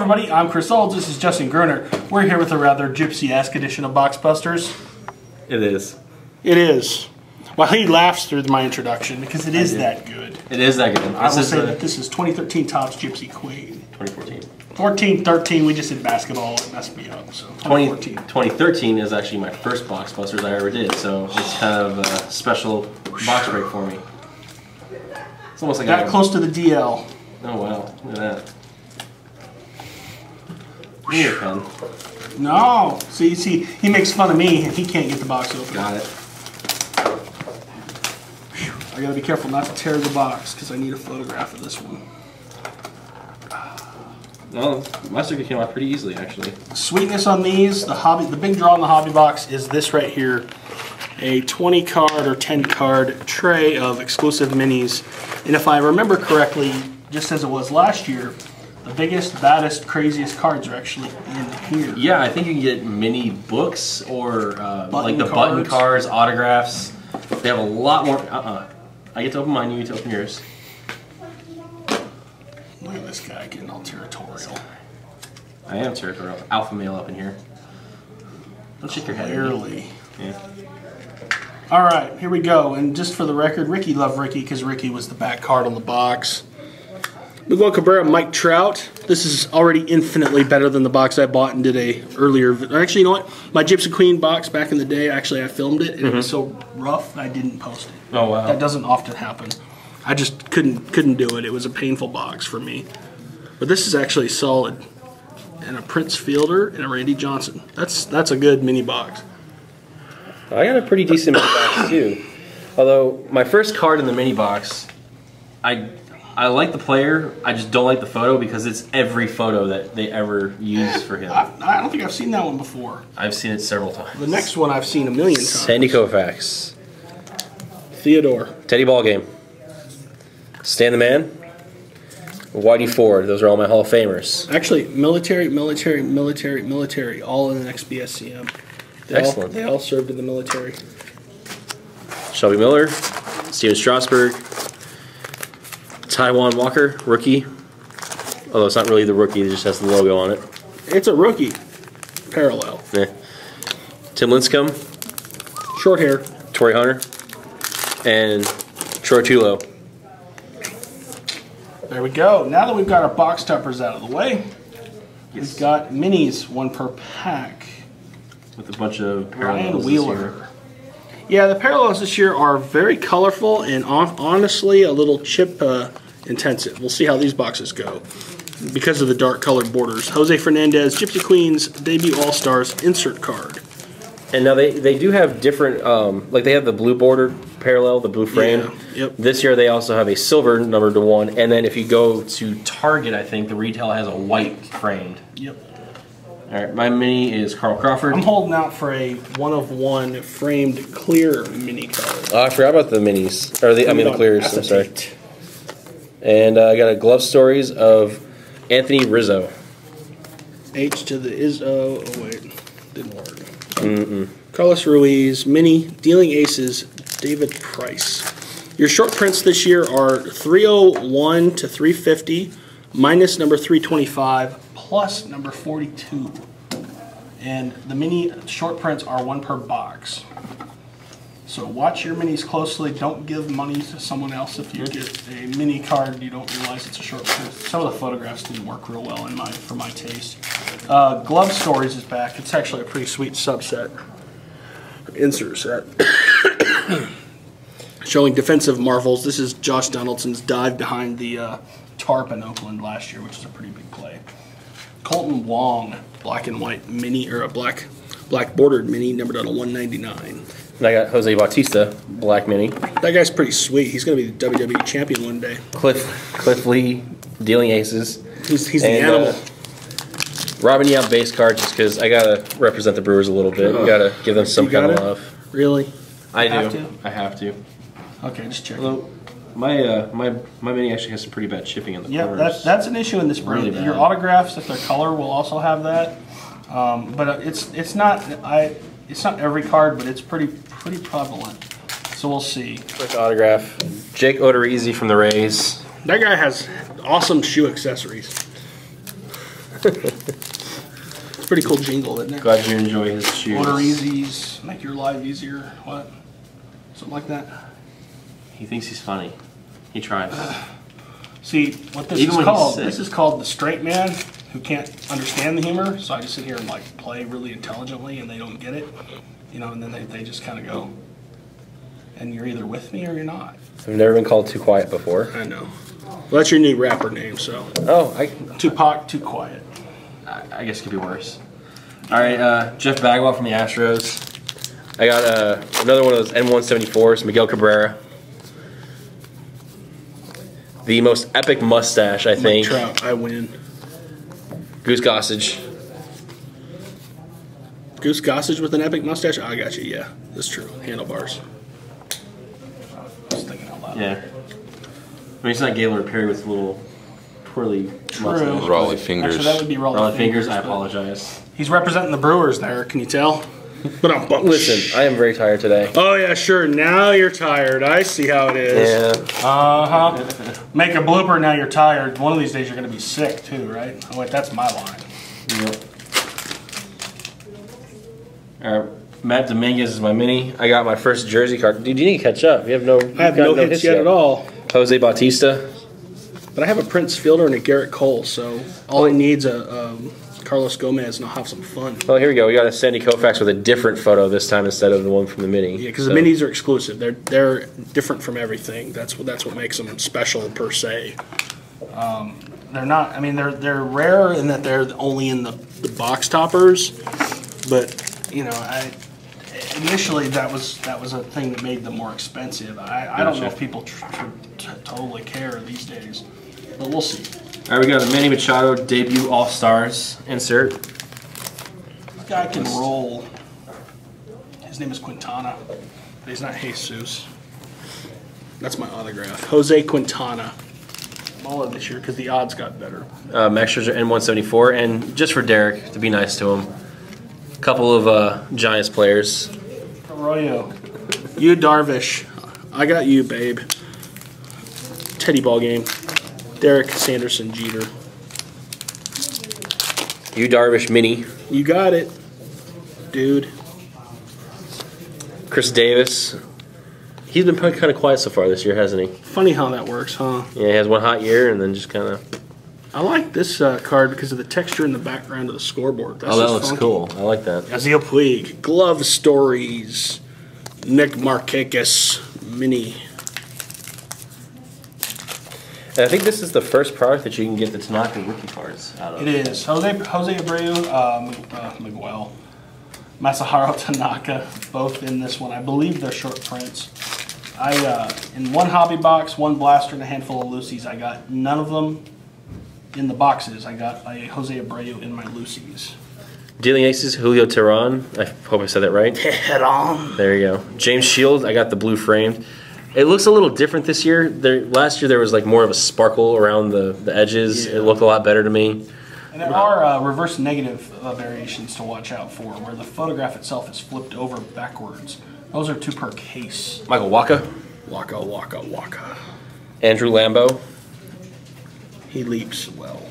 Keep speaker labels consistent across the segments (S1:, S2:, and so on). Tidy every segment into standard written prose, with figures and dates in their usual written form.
S1: everybody, I'm Chris Olds, this is Justin Grunert. We're here with a rather gypsy-esque edition of Box Busters.
S2: It is.
S1: It is. Well, he laughs through my introduction because it is that good.
S2: It is that good.
S1: I will say that this is 2013 Topps Gypsy Queen.
S2: 2014.
S1: 14, 13, we just did basketball, it messed me up, so
S2: 2013 is actually my first Box Busters I ever did, so it's kind of a special box break for me. It's almost like
S1: got close to the DL.
S2: Oh wow, look at that. Give me your pen.
S1: No, see, he makes fun of me and he can't get the box open.
S2: Got it.
S1: I gotta be careful not to tear the box because I need a photograph of this one.
S2: Well, my sticker came out pretty easily, actually.
S1: Sweetness on these, the big draw in the hobby box is this right here. A 20 card or 10 card tray of exclusive minis. And if I remember correctly, just as it was last year, the biggest, baddest, craziest cards are actually in here.
S2: Yeah, I think you can get mini books or like the button cards, autographs. They have a lot more. I get to open mine, you get to open yours.
S1: Look at this guy getting all territorial.
S2: I am territorial. Alpha male up in here. Don't shake your head.
S1: Clearly.
S2: Yeah.
S1: All right, here we go. And just for the record, Ricky loved Ricky because Ricky was the back card on the box. Miguel Cabrera, Mike Trout. This is already infinitely better than the box I bought and did a earlier. Actually, you know what? My Gypsy Queen box back in the day, actually I filmed it and it was so rough I didn't post it.
S2: Oh wow.
S1: That doesn't often happen. I just couldn't do it. It was a painful box for me. But this is actually solid. And a Prince Fielder and a Randy Johnson. That's a good mini box.
S2: I got a pretty decent mini box too. Although my first card in the mini box, I like the player, I just don't like the photo because it's every photo that they ever use for him.
S1: I don't think I've seen that one before.
S2: I've seen it several times.
S1: The next one I've seen a million times.
S2: Sandy Koufax.
S1: Theodore.
S2: Teddy Ballgame. Stan the Man. Whitey Ford. Those are all my Hall of Famers.
S1: Actually, military, all in the next BSCM.
S2: Excellent.
S1: They all served in the military.
S2: Shelby Miller. Steven Strasburg. Taiwan Walker, rookie. Although it's not really the rookie, it just has the logo on it.
S1: It's a rookie. Parallel.
S2: Yeah. Tim Lincecum.
S1: Short hair.
S2: Torrey Hunter. And Troy Tulo.
S1: There we go. Now that we've got our box toppers out of the way, we've got minis, one per pack.
S2: With a bunch of
S1: Ryan
S2: parallels
S1: Wheeler. Yeah, the parallels this year are very colorful and honestly a little chip intensive. We'll see how these boxes go because of the dark colored borders. Jose Fernandez, Gypsy Queen's debut All-Stars insert card.
S2: And now they do have different, like they have the blue bordered parallel, the blue frame.
S1: Yeah, yep.
S2: This year they also have a silver numbered to 1, and then if you go to Target, I think the retail has a white framed.
S1: Yep.
S2: All right, my mini is Carl Crawford.
S1: I'm holding out for a 1-of-1 framed clear mini card.
S2: Oh, I forgot about the minis, or the clears. I'm sorry. And I got a glove stories of Anthony Rizzo.
S1: H to the Izzo. Oh wait, didn't work. Carlos Ruiz, mini dealing aces, David Price. Your short prints this year are 301 to 350, minus number 325, plus number 42. And the mini short prints are one per box. So watch your minis closely. Don't give money to someone else if you get a mini card and you don't realize it's a short print. Some of the photographs didn't work real well for my taste. Glove Stories is back. It's actually a pretty sweet subset. Insert set. Showing defensive marvels. This is Josh Donaldson's dive behind the tarp in Oakland last year, which is a pretty big play. Colton Wong, black and white mini, or a black bordered mini, numbered on a 199.
S2: And I got Jose Bautista, black mini.
S1: That guy's pretty sweet. He's going to be the WWE champion one day.
S2: Cliff Lee, dealing aces.
S1: He's the animal.
S2: Robin Yount base card, just because I got to represent the Brewers a little bit. You got to give them some kind of love.
S1: Really?
S2: I do. I have to.
S1: Okay, just check.
S2: Although my mini actually has some pretty bad chipping in the corners.
S1: Yeah, that's an issue in this breed. Really your autographs, if they're color, will also have that. But it's not every card, but it's pretty prevalent. So we'll see.
S2: Quick autograph. Jake Odorizzi from the Rays.
S1: That guy has awesome shoe accessories. It's a pretty cool jingle, isn't it?
S2: Glad you enjoy his shoes.
S1: Order easies, make your life easier. What? Something like that.
S2: He thinks he's funny. He tries.
S1: See, what this is called? This is called the straight man who can't understand the humor. So I just sit here and like play really intelligently, and they don't get it, you know. And then they just kind of go. And you're either with me or you're not.
S2: I've never been called too quiet before.
S1: I know. Well, that's your new rapper name, so.
S2: Oh,
S1: Tupac, too quiet.
S2: I guess it could be worse. All right, Jeff Bagwell from the Astros. I got another one of those N174s, Miguel Cabrera. The most epic mustache, I think.
S1: Mike Trout, I win.
S2: Goose Gossage.
S1: Goose Gossage with an epic mustache? I got you, yeah. That's true. Handlebars. I was thinking out loud.
S2: Yeah. I mean, it's not Gaylord Perry with little twirly mustache.
S3: Raleigh fingers.
S1: Actually, that would be Raleigh
S2: fingers. I apologize.
S1: He's representing the Brewers there, can you tell? But
S2: listen, I am very tired today.
S1: Oh yeah, sure. Now you're tired. I see how it is.
S2: Yeah.
S1: Make a blooper. Now you're tired. One of these days you're going to be sick too, right? Oh wait, that's my line.
S2: Yep. Matt Dominguez is my mini. I got my first jersey card. Dude, you need to catch up. You have no.
S1: I have no hits yet at all.
S2: Jose Bautista.
S1: But I have a Prince Fielder and a Garrett Cole, so all he needs a Carlos Gomez, and I'll have some fun.
S2: Oh, here we go. We got a Sandy Koufax with a different photo this time instead of the one from the mini.
S1: Yeah, because the minis are exclusive. They're different from everything. That's what makes them special per se. They're not. I mean, they're rare in that they're only in the box toppers. But you know, initially that was a thing that made them more expensive. I don't know if people totally care these days, but we'll see.
S2: All right, we got a Manny Machado debut All-Stars insert.
S1: This guy can roll. His name is Quintana, but he's not Jesus. That's my autograph. Jose Quintana. All of this year because the odds got better.
S2: Max Scherzer N174, and just for Derek, to be nice to him, a couple of Giants players.
S1: Arroyo. You Darvish. I got you, babe. Teddy ball game. Derek Sanderson Jeter.
S2: You Darvish mini.
S1: You got it, dude.
S2: Chris Davis. He's been kind of quiet so far this year, hasn't he?
S1: Funny how that works, huh?
S2: Yeah, he has one hot year and then just kind of...
S1: I like this card because of the texture in the background of the scoreboard.
S2: That's that looks funky. Cool. I like that.
S1: Yasiel Puig. Glove Stories. Nick Markakis mini.
S2: And I think this is the first product that you can get the Tanaka rookie cards out of.
S1: It is. Jose Abreu, Miguel, Masahiro Tanaka, both in this one. I believe they're short prints. In one hobby box, one blaster, and a handful of Lucy's. I got none of them in the boxes. I got a Jose Abreu in my Lucy's.
S2: Dealing Aces, Julio Teheran. I hope I said that right.
S1: Teheran.
S2: There you go. James Shields, I got the blue framed. It looks a little different this year. Last year there was like more of a sparkle around the edges. Yeah. It looked a lot better to me.
S1: And there are reverse negative variations to watch out for, where the photograph itself is flipped over backwards. Those are 2 per case.
S2: Michael Waka.
S1: Waka.
S2: Andrew Lambeau.
S1: He leaps well.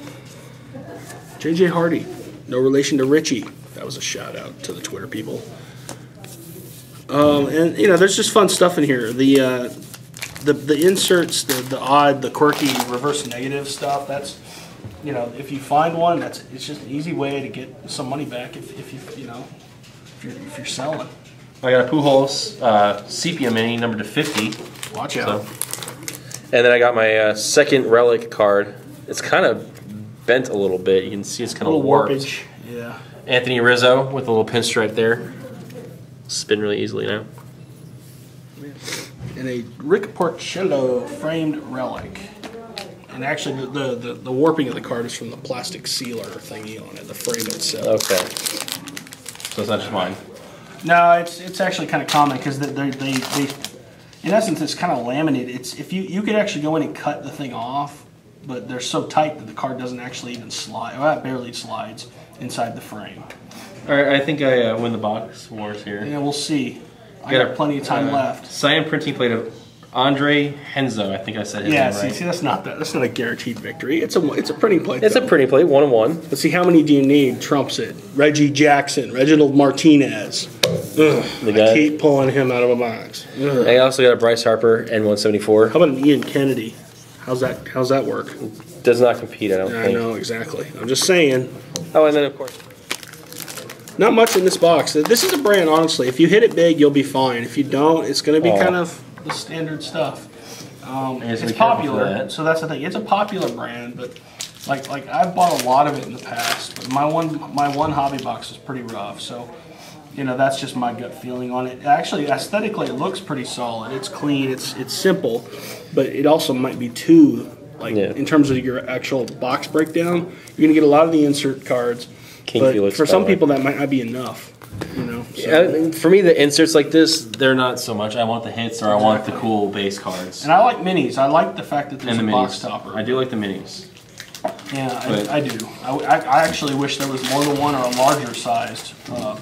S1: J.J. Hardy. No relation to Richie. That was a shout out to the Twitter people. And you know, there's just fun stuff in here. The inserts, the odd, the quirky reverse negative stuff. That's, you know, if you find one, it's just an easy way to get some money back if you're selling.
S2: I got a Pujols sepia mini number to 50.
S1: Watch out.
S2: And then I got my second relic card. It's kind of bent a little bit. You can see it's kind of warped.
S1: Warpage. Yeah.
S2: Anthony Rizzo with a little pinstripe there. Spin really easily now.
S1: And a Rick Porcello framed relic. And actually, the warping of the card is from the plastic sealer thingy on it, the frame itself.
S2: Okay. So it's not just mine.
S1: No, it's actually kind of common because they in essence it's kind of laminated. It's if you could actually go in and cut the thing off, but they're so tight that the card doesn't actually even slide. Well, it barely slides inside the frame.
S2: All right, I think I win the box wars here.
S1: Yeah, we'll see. I got plenty of time left.
S2: Cyan printing plate of Andre Henzo, I think I said his name right.
S1: See, that's not a guaranteed victory. It's a printing plate.
S2: It's a printing plate, 1-1.
S1: Let's see, how many do you need? Trumps it. Reggie Jackson, Reginald Martinez. Ugh, I keep pulling him out of a box. Ugh.
S2: I also got a Bryce Harper N174.
S1: How about an Ian Kennedy? How's that work?
S2: Does not compete, I don't think.
S1: I know, exactly. I'm just saying.
S2: Oh, and then of course,
S1: not much in this box. This is a brand, honestly. If you hit it big, you'll be fine. If you don't, it's going to be kind of the standard stuff. It's popular, so that's the thing. It's a popular brand, but like I've bought a lot of it in the past. But my one hobby box is pretty rough, so you know that's just my gut feeling on it. Actually, aesthetically, it looks pretty solid. It's clean. It's simple, but it also might be too in terms of your actual box breakdown. You're gonna get a lot of the insert cards. But for some people, that might not be enough. You know, so.
S2: Yeah, for me, the inserts like this, they're not so much. I want the hits or I want the cool base cards.
S1: And I like minis. I like the fact that there's a box topper.
S2: I do like the minis.
S1: Yeah, I do. I actually wish there was more than one or a larger sized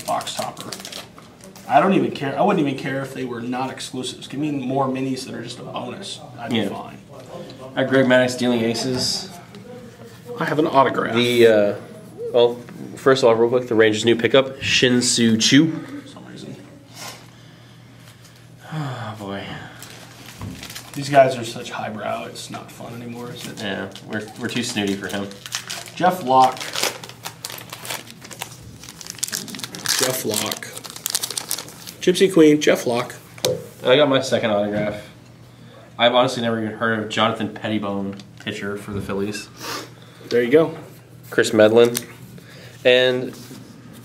S1: box topper. I don't even care. I wouldn't even care if they were not exclusives. Give me more minis that are just a bonus. I'd be fine.
S2: I have Greg Maddox dealing aces.
S1: I have an autograph.
S2: Well, first of all, real quick, the Rangers' new pickup, Shin-Soo Choo.
S1: For some reason.
S2: Oh, boy.
S1: These guys are such highbrow, it's not fun anymore, is it?
S2: Yeah, we're too snooty for him.
S1: Jeff Locke. Jeff Locke. Gypsy Queen, Jeff Locke.
S2: I got my second autograph. I've honestly never even heard of Jonathan Pettibone, pitcher for the Phillies.
S1: There you go.
S2: Chris Medlin. And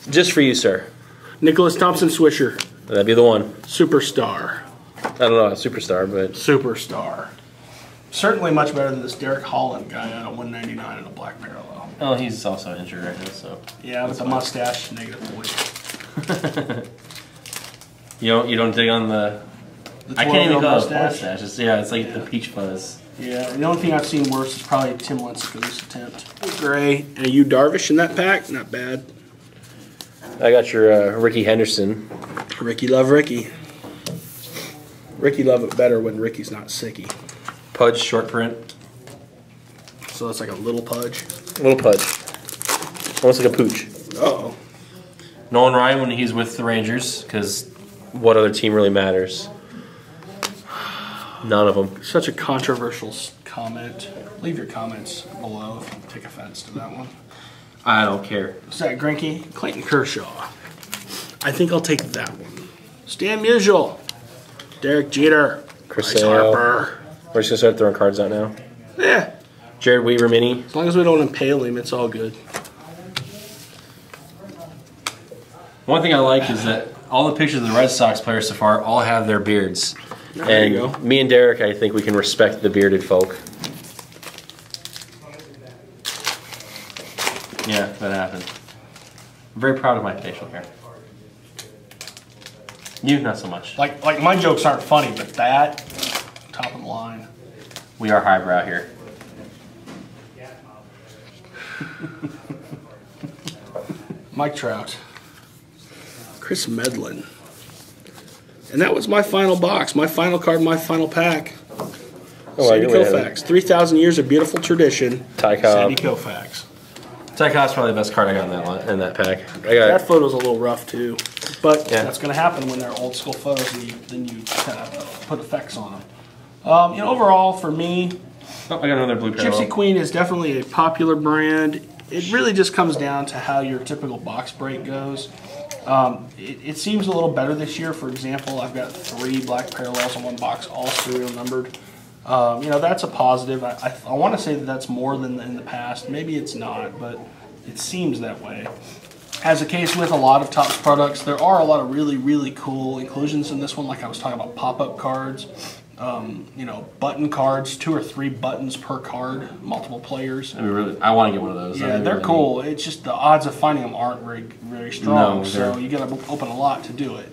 S2: just for you, sir.
S1: Nicholas Thompson Swisher.
S2: That'd be the one.
S1: Superstar.
S2: I don't know, a superstar, but...
S1: Superstar. Certainly much better than this Derek Holland guy at a 199 and a black parallel.
S2: Oh, he's also injured right now, so...
S1: Yeah, with the mustache, -40.
S2: You don't dig on the I can't even call it a mustache. It's like the peach fuzz.
S1: Yeah, the only thing I've seen worse is probably Tim Lincecum's attempt. Gray. And you Darvish in that pack? Not bad.
S2: I got your Ricky Henderson.
S1: Ricky love Ricky. Ricky love it better when Ricky's not sicky.
S2: Pudge short print.
S1: So it's like a little Pudge?
S2: Little Pudge. Almost like a pooch.
S1: Uh-oh.
S2: Nolan Ryan when he's with the Rangers, because what other team really matters? None of them.
S1: Such a controversial comment. Leave your comments below if you take offense to that one.
S2: I don't care.
S1: Zach Greinke, Clayton Kershaw. I think I'll take that one. Stan Musial, Derek Jeter, Bryce Harper.
S2: We're just going to start throwing cards out now.
S1: Yeah.
S2: Jared Weaver mini.
S1: As long as we don't impale him, it's all good.
S2: One thing I like is that all the pictures of the Red Sox players so far all have their beards.
S1: There you go.
S2: Me and Derek, I think we can respect the bearded folk. Yeah, that happened. I'm very proud of my facial hair. You, not so much.
S1: Like my jokes aren't funny, but that, top of the line.
S2: We are highbrow here.
S1: Mike Trout. Chris Medlin. And that was my final box, my final card, my final pack. Sandy Koufax. 3,000 years of beautiful tradition.
S2: Ty Cobb.
S1: Sandy Koufax.
S2: Ty Cobb's probably the best card I got in that pack.
S1: That photo's a little rough too, but that's going to happen when they're old school photos, and then you kind of put effects on them. Overall for me,
S2: I got another blue parallel.
S1: Gypsy Queen is definitely a popular brand. It really just comes down to how your typical box break goes. It seems a little better this year. For example, I've got 3 black parallels in one box, all serial numbered. That's a positive. I want to say that that's more than in the past. Maybe it's not, but it seems that way. As the case with a lot of Topps products, there are a lot of really, really cool inclusions in this one, like I was talking about pop-up cards, button cards, 2 or 3 buttons per card, multiple players.
S2: I want to get one of those.
S1: Yeah, they're cool. It's just the odds of finding them aren't very, very strong, so you got to open a lot to do it.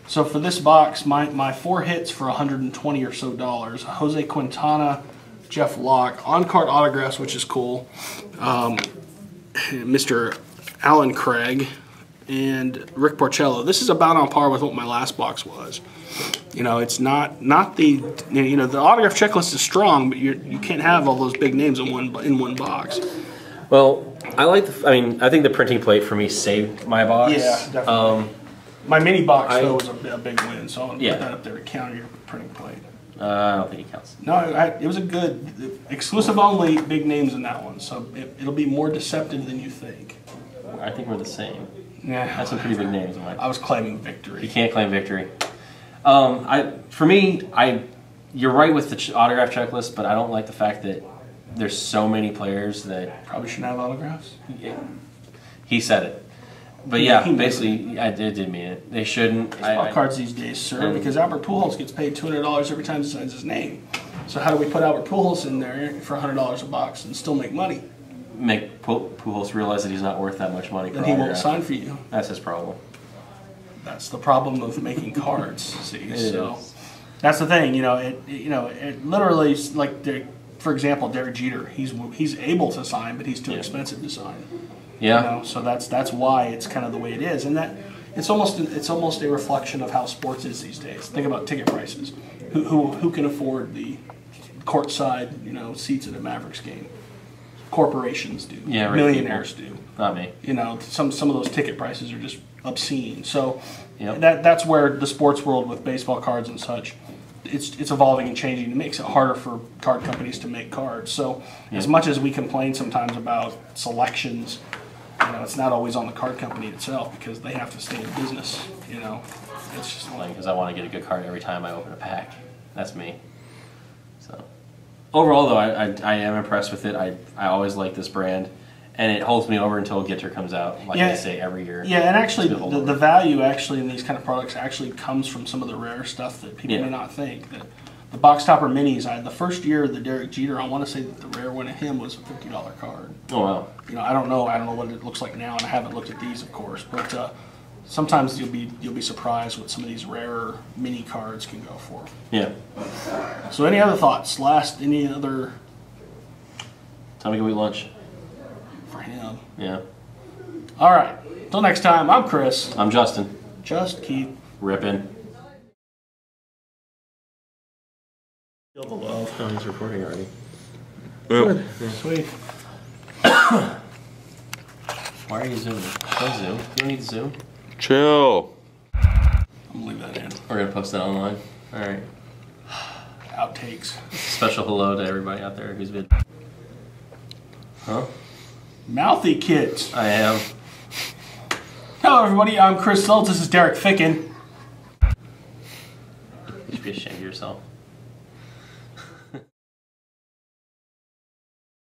S1: So for this box, my 4 hits for $120 or so. Jose Quintana, Jeff Locke, on-card autographs, which is cool. Mr. Alan Craig, and Rick Porcello. This is about on par with what my last box was. You know, it's not the, you know, the autograph checklist is strong, but you can't have all those big names in one box.
S2: Well, I think the printing plate for me saved my box.
S1: Yeah, definitely. My mini box though was a big win, so I'm gonna put that up there to counter your printing plate.
S2: I don't think it counts.
S1: No, it was a good exclusive only big names in that one, so it'll be more deceptive than you think.
S2: I think we're the same.
S1: Yeah,
S2: that's some pretty big names.
S1: I was claiming victory.
S2: You can't claim victory. For me, you're right with the autograph checklist, but I don't like the fact that there's so many players that
S1: probably shouldn't have autographs.
S2: He said it, but yeah, basically, I did mean it. They shouldn't.
S1: Baseball cards these days, sir, because Albert Pujols gets paid $200 every time he signs his name. So how do we put Albert Pujols in there for $100 a box and still make money?
S2: Make Pujols realize that he's not worth that much money.
S1: Then he won't sign for you.
S2: That's his problem.
S1: That's the problem of making cards. See, so that's the thing. You know, it literally, like, for example, Derek Jeter. He's able to sign, but he's too expensive to sign. Yeah. You know, so that's why it's kind of the way it is, and that it's almost a reflection of how sports is these days. Think about ticket prices. Who can afford the courtside, you know, seats at a Mavericks game? Corporations do. Yeah, millionaires do.
S2: Not me.
S1: You know, some of those ticket prices are just obscene. So that's where the sports world with baseball cards and such, it's evolving and changing. It makes it harder for card companies to make cards. So as much as we complain sometimes about selections, you know, it's not always on the card company itself because they have to stay in business. You know, it's just
S2: like because I want to get a good card every time I open a pack. That's me. So overall, though, I am impressed with it. I always like this brand. And it holds me over until Gitter comes out, like I say every year.
S1: Yeah, and actually, the value actually in these kind of products actually comes from some of the rare stuff that people may not think. The box topper minis, the first year of the Derek Jeter, I want to say that the rare one of him was a $50 card.
S2: Oh wow!
S1: You know, I don't know what it looks like now, and I haven't looked at these, of course. But sometimes you'll be surprised what some of these rarer mini cards can go for.
S2: Yeah.
S1: So, any other thoughts? Any other?
S2: Time to go eat lunch.
S1: For him.
S2: Yeah.
S1: All right. Till next time, I'm Chris.
S2: I'm Justin.
S1: Just keep
S2: ripping.
S1: Feel the love.
S2: Oh, he's recording already.
S1: Good. Yeah. Sweet.
S2: Why are you zooming? Don't zoom. You don't need to zoom.
S3: Chill.
S1: I'm gonna leave that in.
S2: We're gonna post that online. All right.
S1: Outtakes.
S2: Special hello to everybody out there who's been. Huh?
S1: Mouthy kids.
S2: I am.
S1: Hello, everybody. I'm Chris Schultz. This is Derek Ficken.
S2: You should be ashamed of yourself.